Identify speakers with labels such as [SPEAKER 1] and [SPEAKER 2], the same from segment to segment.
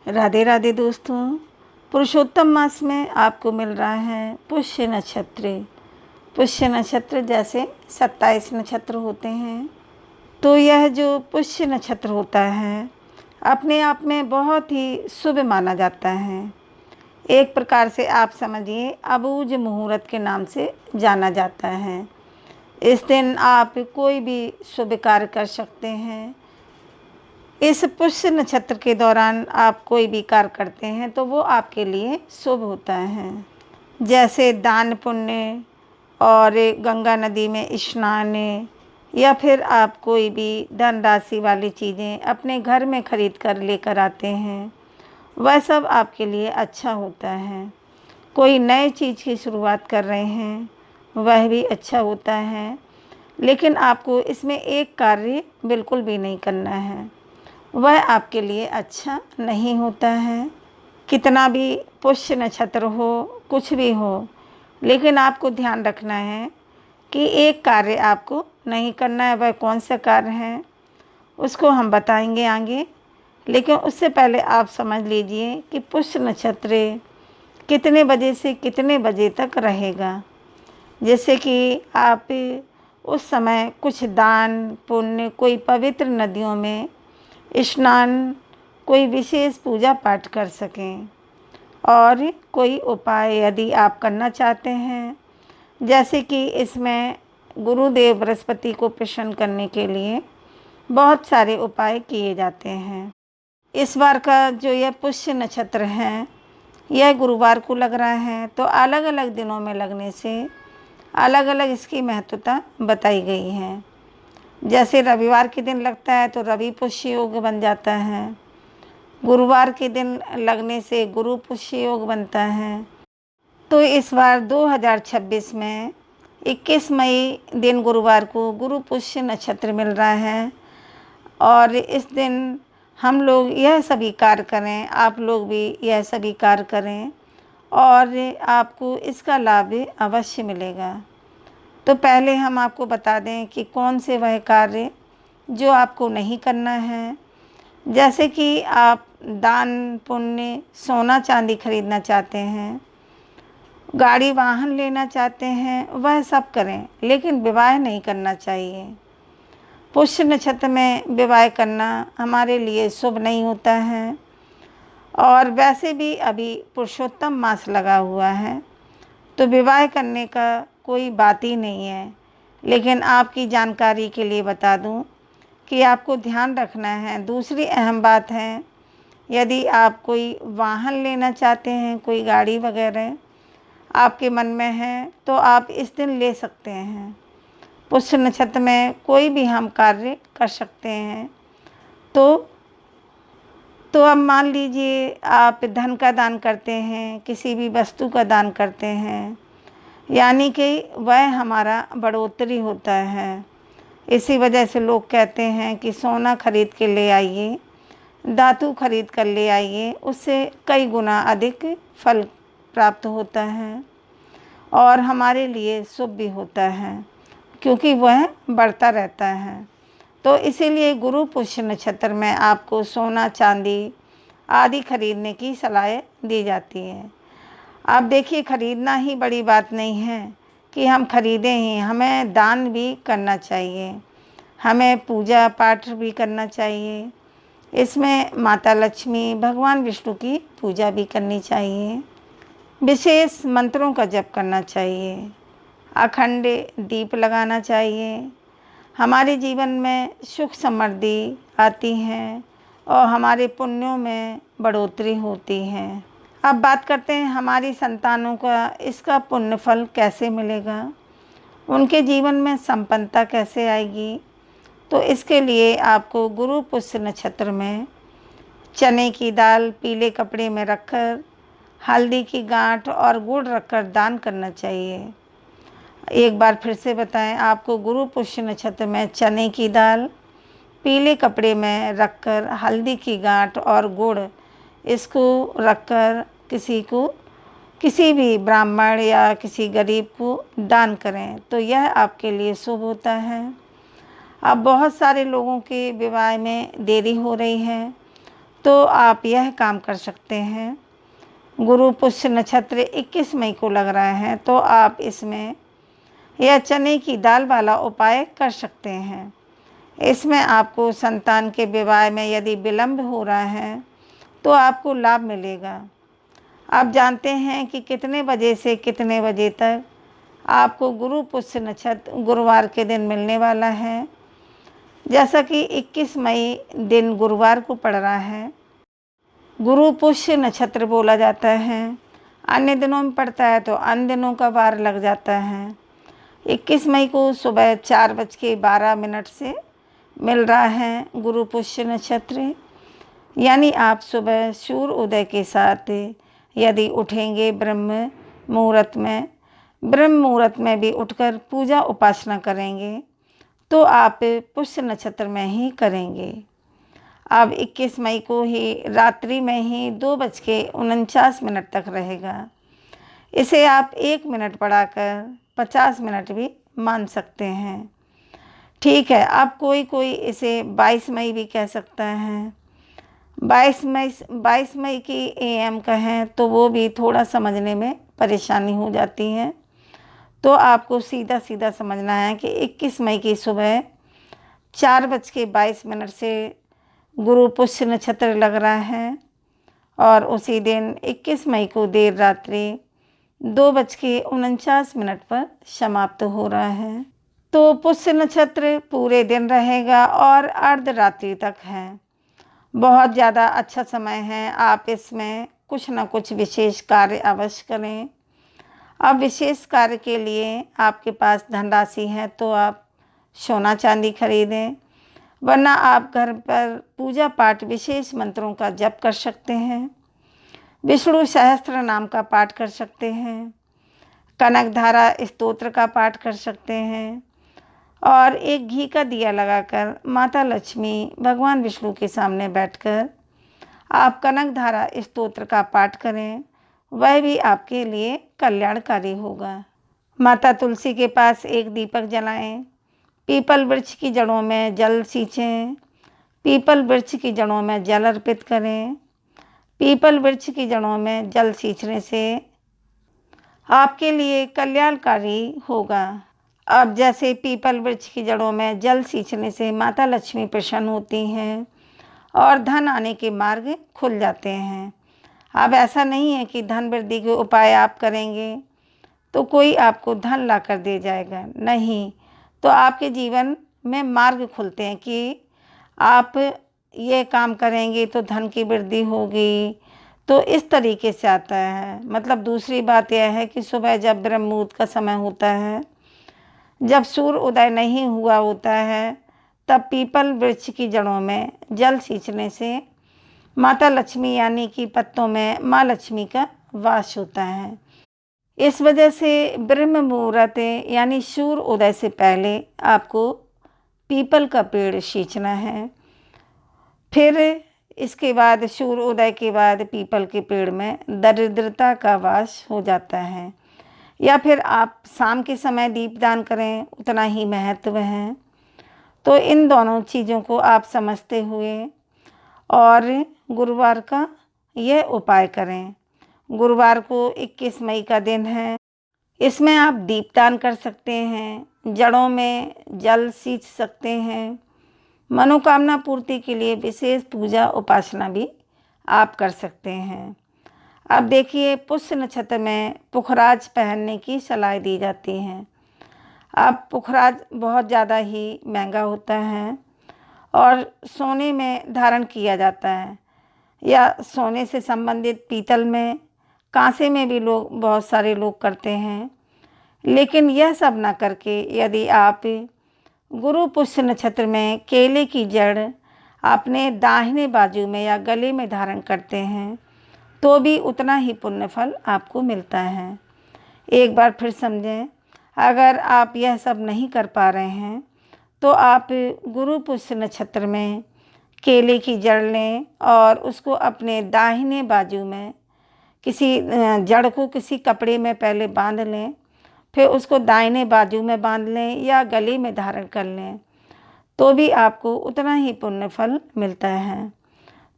[SPEAKER 1] राधे राधे दोस्तों। पुरुषोत्तम मास में आपको मिल रहा है पुष्य नक्षत्र। पुष्य नक्षत्र जैसे 27 नक्षत्र होते हैं, तो यह जो पुष्य नक्षत्र होता है अपने आप में बहुत ही शुभ माना जाता है। एक प्रकार से आप समझिए अबूझ मुहूर्त के नाम से जाना जाता है। इस दिन आप कोई भी शुभ कार्य कर सकते हैं। इस पुष्य नक्षत्र के दौरान आप कोई भी कार्य करते हैं तो वो आपके लिए शुभ होता है, जैसे दान पुण्य और गंगा नदी में स्नान, या फिर आप कोई भी धनराशि वाली चीज़ें अपने घर में खरीद कर लेकर आते हैं, वह सब आपके लिए अच्छा होता है। कोई नए चीज़ की शुरुआत कर रहे हैं वह भी अच्छा होता है, लेकिन आपको इसमें एक कार्य बिल्कुल भी नहीं करना है, वह आपके लिए अच्छा नहीं होता है। कितना भी पुष्य नक्षत्र हो, कुछ भी हो, लेकिन आपको ध्यान रखना है कि एक कार्य आपको नहीं करना है। वह कौन सा कार्य है उसको हम बताएंगे आगे, लेकिन उससे पहले आप समझ लीजिए कि पुष्य नक्षत्र कितने बजे से कितने बजे तक रहेगा, जैसे कि आप उस समय कुछ दान पुण्य, कोई पवित्र नदियों में स्नान, कोई विशेष पूजा पाठ कर सकें। और कोई उपाय यदि आप करना चाहते हैं, जैसे कि इसमें गुरुदेव बृहस्पति को प्रसन्न करने के लिए बहुत सारे उपाय किए जाते हैं। इस बार का जो यह पुष्य नक्षत्र है यह गुरुवार को लग रहा है, तो अलग अलग दिनों में लगने से अलग अलग इसकी महत्वता बताई गई है। जैसे रविवार के दिन लगता है तो रवि पुष्य योग बन जाता है, गुरुवार के दिन लगने से गुरु पुष्य योग बनता है। तो इस बार 2026 में 21 मई दिन गुरुवार को गुरु पुष्य नक्षत्र मिल रहा है, और इस दिन हम लोग यह सभी कार्य करें, आप लोग भी यह सभी कार्य करें और आपको इसका लाभ अवश्य मिलेगा। तो पहले हम आपको बता दें कि कौन से वह कार्य जो आपको नहीं करना है, जैसे कि आप दान पुण्य, सोना चांदी खरीदना चाहते हैं, गाड़ी वाहन लेना चाहते हैं, वह सब करें, लेकिन विवाह नहीं करना चाहिए। पुष्य नक्षत्र में विवाह करना हमारे लिए शुभ नहीं होता है, और वैसे भी अभी पुरुषोत्तम मास लगा हुआ है तो विवाह करने का कोई बात ही नहीं है। लेकिन आपकी जानकारी के लिए बता दूं कि आपको ध्यान रखना है। दूसरी अहम बात है, यदि आप कोई वाहन लेना चाहते हैं, कोई गाड़ी वगैरह आपके मन में है, तो आप इस दिन ले सकते हैं। पुष्य नक्षत्र में कोई भी हम कार्य कर सकते हैं। तो अब मान लीजिए आप धन का दान करते हैं, किसी भी वस्तु का दान करते हैं, यानी कि वह हमारा बढ़ोतरी होता है। इसी वजह से लोग कहते हैं कि सोना खरीद के ले आइए, धातु खरीद कर ले आइए, उससे कई गुना अधिक फल प्राप्त होता है और हमारे लिए शुभ भी होता है, क्योंकि वह बढ़ता रहता है। तो इसीलिए गुरु पुष्य नक्षत्र में आपको सोना चांदी आदि खरीदने की सलाह दी जाती है। आप देखिए, खरीदना ही बड़ी बात नहीं है कि हम खरीदें ही, हमें दान भी करना चाहिए, हमें पूजा पाठ भी करना चाहिए। इसमें माता लक्ष्मी, भगवान विष्णु की पूजा भी करनी चाहिए, विशेष मंत्रों का जप करना चाहिए, अखंड दीप लगाना चाहिए। हमारे जीवन में सुख समृद्धि आती है और हमारे पुण्यों में बढ़ोतरी होती है। अब बात करते हैं हमारी संतानों का इसका पुण्य फल कैसे मिलेगा, उनके जीवन में संपन्नता कैसे आएगी। तो इसके लिए आपको गुरु पुष्य नक्षत्र में चने की दाल पीले कपड़े में रखकर हल्दी की गांठ और गुड़ रखकर दान करना चाहिए। एक बार फिर से बताएं, आपको गुरु पुष्य नक्षत्र में चने की दाल पीले कपड़े में रखकर हल्दी की गांठ और गुड़ इसको रखकर किसी भी ब्राह्मण या किसी गरीब को दान करें, तो यह आपके लिए शुभ होता है। अब बहुत सारे लोगों के विवाह में देरी हो रही है, तो आप यह काम कर सकते हैं। गुरु पुष्य नक्षत्र 21 मई को लग रहा है, तो आप इसमें यह चने की दाल वाला उपाय कर सकते हैं। इसमें आपको संतान के विवाह में यदि विलंब हो रहा है तो आपको लाभ मिलेगा। आप जानते हैं कि कितने बजे से कितने बजे तक आपको गुरु पुष्य नक्षत्र गुरुवार के दिन मिलने वाला है। जैसा कि 21 मई दिन गुरुवार को पड़ रहा है, गुरु पुष्य नक्षत्र बोला जाता है। अन्य दिनों में पड़ता है तो अन्य दिनों का वार लग जाता है। 21 मई को सुबह 4:12 से मिल रहा है गुरु पुष्य नक्षत्र। यानी आप सुबह सूर्य उदय के साथ यदि उठेंगे ब्रह्म मुहूर्त में भी उठकर पूजा उपासना करेंगे तो आप पुष्य नक्षत्र में ही करेंगे। अब 21 मई को ही रात्रि में ही 2:49 तक रहेगा। इसे आप 1 मिनट बढ़ाकर 50 मिनट भी मान सकते हैं। ठीक है, अब कोई इसे 22 मई भी कह सकता है। 22 मई की AM कहें तो वो भी थोड़ा समझने में परेशानी हो जाती है। तो आपको सीधा सीधा समझना है कि 21 मई की सुबह 4:22 से गुरु पुष्य नक्षत्र लग रहा है और उसी दिन 21 मई को देर रात्रि 2:49 पर समाप्त हो रहा है। तो पुष्य नक्षत्र पूरे दिन रहेगा और अर्धरात्रि तक है। बहुत ज़्यादा अच्छा समय है। आप इसमें कुछ न कुछ विशेष कार्य अवश्य करें। अब विशेष कार्य के लिए आपके पास धनराशि है तो आप सोना चांदी खरीदें, वरना आप घर पर पूजा पाठ विशेष मंत्रों का जप कर सकते हैं। विष्णु सहस्त्र नाम का पाठ कर सकते हैं। कनकधारा स्तोत्र का पाठ कर सकते हैं और एक घी का दिया लगाकर माता लक्ष्मी भगवान विष्णु के सामने बैठकर आप कनकधारा स्तोत्र का पाठ करें। वह भी आपके लिए कल्याणकारी होगा। माता तुलसी के पास एक दीपक जलाएं। पीपल वृक्ष की जड़ों में जल सींचें। पीपल वृक्ष की जड़ों में जल अर्पित करें। पीपल वृक्ष की जड़ों में जल सींचने से आपके लिए कल्याणकारी होगा। अब जैसे पीपल वृक्ष की जड़ों में जल सींचने से माता लक्ष्मी प्रसन्न होती हैं और धन आने के मार्ग खुल जाते हैं। अब ऐसा नहीं है कि धन वृद्धि के उपाय आप करेंगे तो कोई आपको धन ला कर दे जाएगा, नहीं। तो आपके जीवन में मार्ग खुलते हैं कि आप ये काम करेंगे तो धन की वृद्धि होगी। तो इस तरीके से आता है। मतलब दूसरी बात यह है कि सुबह जब ब्रह्म मुहूर्त का समय होता है, जब सूर्य उदय नहीं हुआ होता है, तब पीपल वृक्ष की जड़ों में जल सींचने से माता लक्ष्मी यानी कि पत्तों में माँ लक्ष्मी का वास होता है। इस वजह से ब्रह्म मुहूर्त यानी सूर्य उदय से पहले आपको पीपल का पेड़ सींचना है। फिर इसके बाद सूर्य उदय के बाद पीपल के पेड़ में दरिद्रता का वास हो जाता है। या फिर आप शाम के समय दीपदान करें, उतना ही महत्व है। तो इन दोनों चीज़ों को आप समझते हुए और गुरुवार का यह उपाय करें। गुरुवार को 21 मई का दिन है। इसमें आप दीपदान कर सकते हैं, जड़ों में जल सींच सकते हैं। मनोकामना पूर्ति के लिए विशेष पूजा उपासना भी आप कर सकते हैं। अब देखिए, पुष्य नक्षत्र में पुखराज पहनने की सलाह दी जाती है। अब पुखराज बहुत ज़्यादा ही महंगा होता है और सोने में धारण किया जाता है या सोने से संबंधित पीतल में, कांसे में भी बहुत सारे लोग करते हैं। लेकिन यह सब ना करके यदि आप गुरु पुष्य नक्षत्र में केले की जड़ अपने दाहिने बाजू में या गले में धारण करते हैं तो भी उतना ही पुण्य फल आपको मिलता है। एक बार फिर समझें, अगर आप यह सब नहीं कर पा रहे हैं तो आप गुरु पुष्य नक्षत्र में केले की जड़ लें और उसको अपने दाहिने बाजू में किसी जड़ को किसी कपड़े में पहले बांध लें, फिर उसको दाहिने बाजू में बांध लें या गले में धारण कर लें, तो भी आपको उतना ही पुण्य फल मिलता है।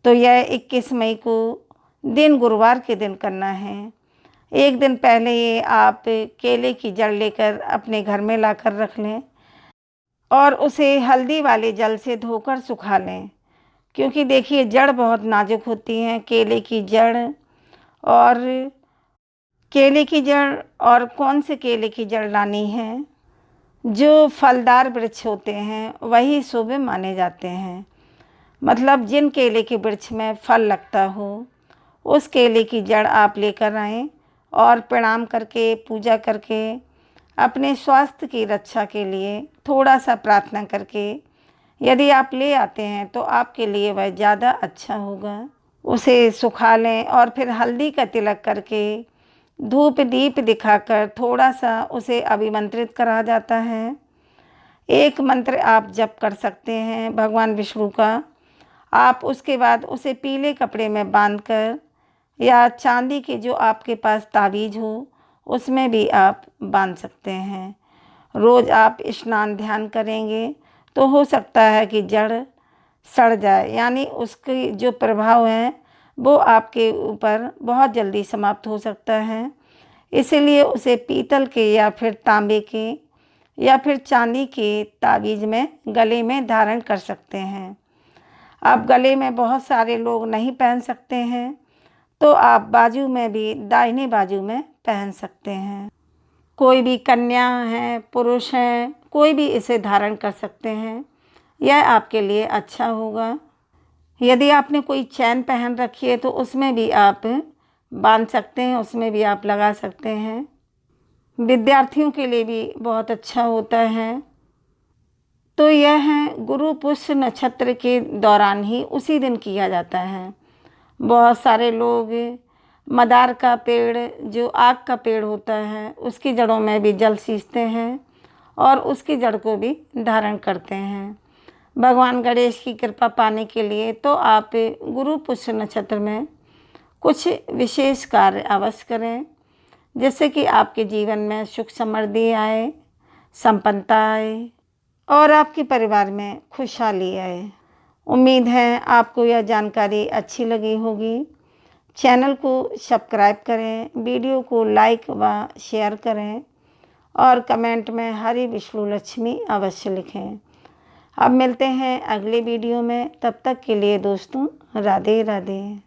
[SPEAKER 1] तो यह 21 मई को दिन गुरुवार के दिन करना है। एक दिन पहले ये आप केले की जड़ लेकर अपने घर में लाकर रख लें और उसे हल्दी वाले जल से धोकर सुखा लें, क्योंकि देखिए जड़ बहुत नाजुक होती हैं केले की जड़। और केले की जड़, और कौन से केले की जड़ लानी है? जो फलदार वृक्ष होते हैं वही शुभ माने जाते हैं। मतलब जिन केले के वृक्ष में फल लगता हो उस केले की जड़ आप लेकर आएँ और प्रणाम करके, पूजा करके, अपने स्वास्थ्य की रक्षा के लिए थोड़ा सा प्रार्थना करके यदि आप ले आते हैं तो आपके लिए वह ज़्यादा अच्छा होगा। उसे सुखा लें और फिर हल्दी का तिलक करके, धूप दीप दिखाकर थोड़ा सा उसे अभिमंत्रित करा जाता है। एक मंत्र आप जप कर सकते हैं भगवान विष्णु का। आप उसके बाद उसे पीले कपड़े में बांधकर या चांदी के जो आपके पास ताबीज़ हो उसमें भी आप बांध सकते हैं। रोज़ आप स्नान ध्यान करेंगे तो हो सकता है कि जड़ सड़ जाए, यानी उसकी जो प्रभाव है वो आपके ऊपर बहुत जल्दी समाप्त हो सकता है। इसीलिए उसे पीतल के या फिर तांबे के या फिर चांदी के ताबीज़ में गले में धारण कर सकते हैं। आप गले में बहुत सारे लोग नहीं पहन सकते हैं तो आप बाजू में भी, दाहिने बाजू में पहन सकते हैं। कोई भी कन्या है, पुरुष हैं, कोई भी इसे धारण कर सकते हैं। यह आपके लिए अच्छा होगा। यदि आपने कोई चैन पहन रखी है तो उसमें भी आप बांध सकते हैं, उसमें भी आप लगा सकते हैं। विद्यार्थियों के लिए भी बहुत अच्छा होता है। तो यह है गुरु पुष्य नक्षत्र के दौरान ही उसी दिन किया जाता है। बहुत सारे लोग मदार का पेड़, जो आग का पेड़ होता है, उसकी जड़ों में भी जल सींचते हैं और उसकी जड़ को भी धारण करते हैं भगवान गणेश की कृपा पाने के लिए। तो आप गुरु पुष्य नक्षत्र में कुछ विशेष कार्य अवश्य करें, जिससे कि आपके जीवन में सुख समृद्धि आए, संपन्नता आए और आपके परिवार में खुशहाली आए। उम्मीद है आपको यह जानकारी अच्छी लगी होगी। चैनल को सब्सक्राइब करें, वीडियो को लाइक व शेयर करें और कमेंट में हरि विष्णु लक्ष्मी अवश्य लिखें। अब मिलते हैं अगले वीडियो में, तब तक के लिए दोस्तों राधे राधे।